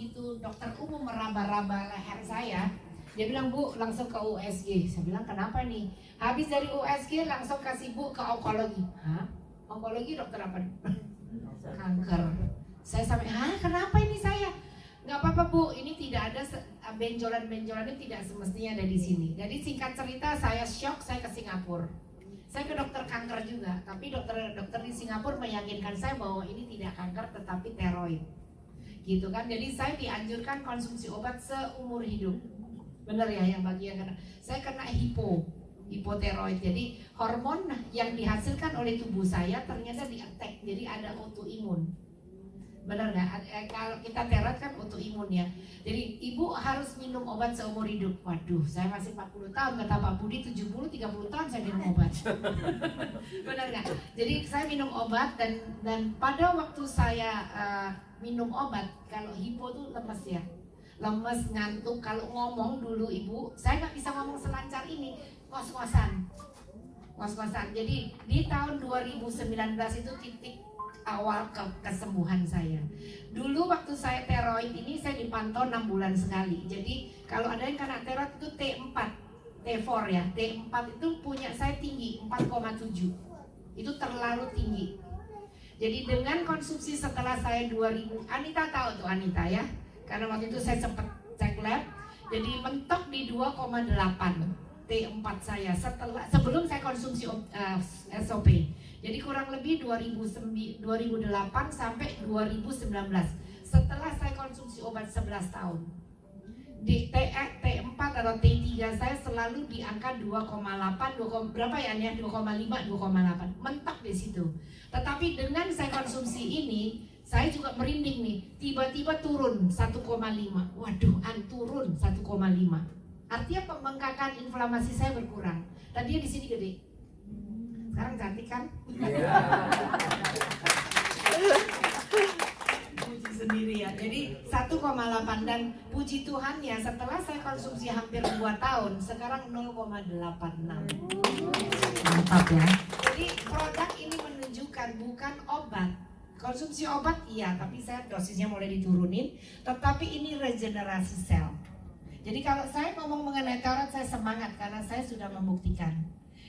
begitu dokter umum meraba-raba leher saya, dia bilang, Bu, langsung ke USG. Saya bilang, kenapa nih? Habis dari USG langsung kasih Bu ke onkologi. Hah? Onkologi dokter apa? Kanker. Saya sampai, kenapa ini saya? Nggak apa-apa Bu, ini tidak ada benjolan-benjolan ini tidak semestinya ada di sini. Jadi singkat cerita saya shock, saya ke Singapura. Saya ke dokter kanker juga, tapi dokter di Singapura meyakinkan saya bahwa ini tidak kanker tetapi tiroid. Gitu kan. Jadi saya dianjurkan konsumsi obat seumur hidup. Bener ya yang bagian kena. Saya kena hipotiroid. Jadi hormon yang dihasilkan oleh tubuh saya ternyata di-attack. Jadi ada autoimun. Benar nggak? Kalau kita tiroid kan autoimun ya. Jadi ibu harus minum obat seumur hidup. Waduh, saya masih 40 tahun, kata Pak Budi 70, 30 tahun saya minum obat. Benar nggak? Jadi saya minum obat dan pada waktu saya minum obat, kalau hipo tuh lemes ya. Lemes, ngantuk, kalau ngomong dulu ibu, saya nggak bisa ngomong selancar ini, ngos-ngosan. Jadi di tahun 2019 itu titik awal kesembuhan saya. Dulu waktu saya tiroid ini saya dipantau 6 bulan sekali. Jadi kalau ada yang kena tiroid itu T4, T4 ya. T4 itu punya saya tinggi 4,7. Itu terlalu tinggi. Jadi dengan konsumsi setelah saya 2000, Anita tahu tuh Anita ya. Karena waktu itu saya sempat cek lab. Jadi mentok di 2,8 T4 saya sebelum saya konsumsi SOP. Jadi kurang lebih 2008 sampai 2019. Setelah saya konsumsi obat 11 tahun. Di T4 atau T3 saya selalu di angka 2,8, berapa ya? 2,5, 2,8. Mentok di situ. Tetapi dengan saya konsumsi ini, saya juga merinding nih. Tiba-tiba turun 1,5. Waduh, turun 1,5. Artinya pembengkakan inflamasi saya berkurang. Tadinya di sini gede. Sekarang cantik kan? Puji sendiri ya. Jadi 1,8 dan puji Tuhan ya setelah saya konsumsi hampir 2 tahun, sekarang 0,86. Mantap ya. Jadi produk ini menunjukkan bukan obat. Konsumsi obat iya, tapi saya dosisnya mulai diturunin. Tetapi ini regenerasi sel. Jadi kalau saya ngomong mengenai tiroid saya semangat karena saya sudah membuktikan.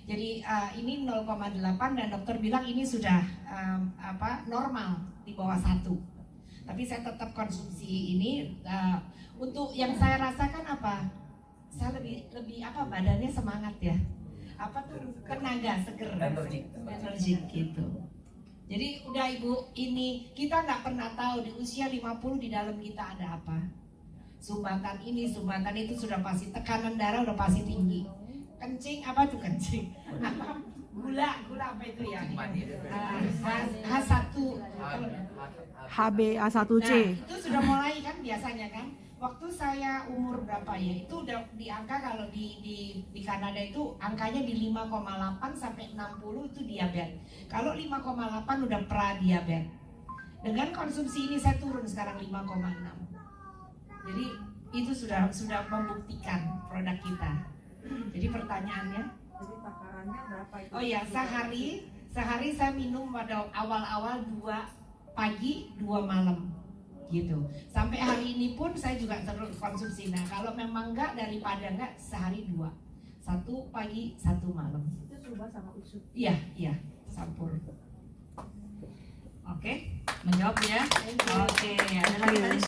Jadi ini 0,8 dan dokter bilang ini sudah normal di bawah 1. Tapi saya tetap konsumsi ini untuk yang saya rasakan apa? Saya lebih badannya semangat ya. Apa tuh tenaga seger, energi gitu. Jadi udah ibu, ini kita nggak pernah tahu di usia 50 di dalam kita ada apa. Sumbatan ini, sumbatan itu sudah pasti, tekanan darah udah pasti tinggi. Kencing apa tuh kencing? Gula apa itu ya? H1 HbA1c. Nah, itu sudah mulai kan biasanya kan. Waktu saya umur berapa ya? Itu udah di angka kalau di Kanada itu angkanya di 5,8 sampai 60 itu diabetes. Kalau 5,8 udah pradiabetes. Dengan konsumsi ini saya turun sekarang 5,6. Jadi itu sudah membuktikan produk kita. Jadi pertanyaannya, jadi takarannya berapa itu? Oh ya, sehari saya minum pada awal-awal 2 pagi 2 malam gitu. Sampai hari ini pun saya juga terus konsumsi. Nah kalau memang enggak, daripada enggak, sehari 2, 1 pagi 1 malam. Itu coba sama usut. Iya campur. Oke, menjawab ya. Oke, ada lagi tadi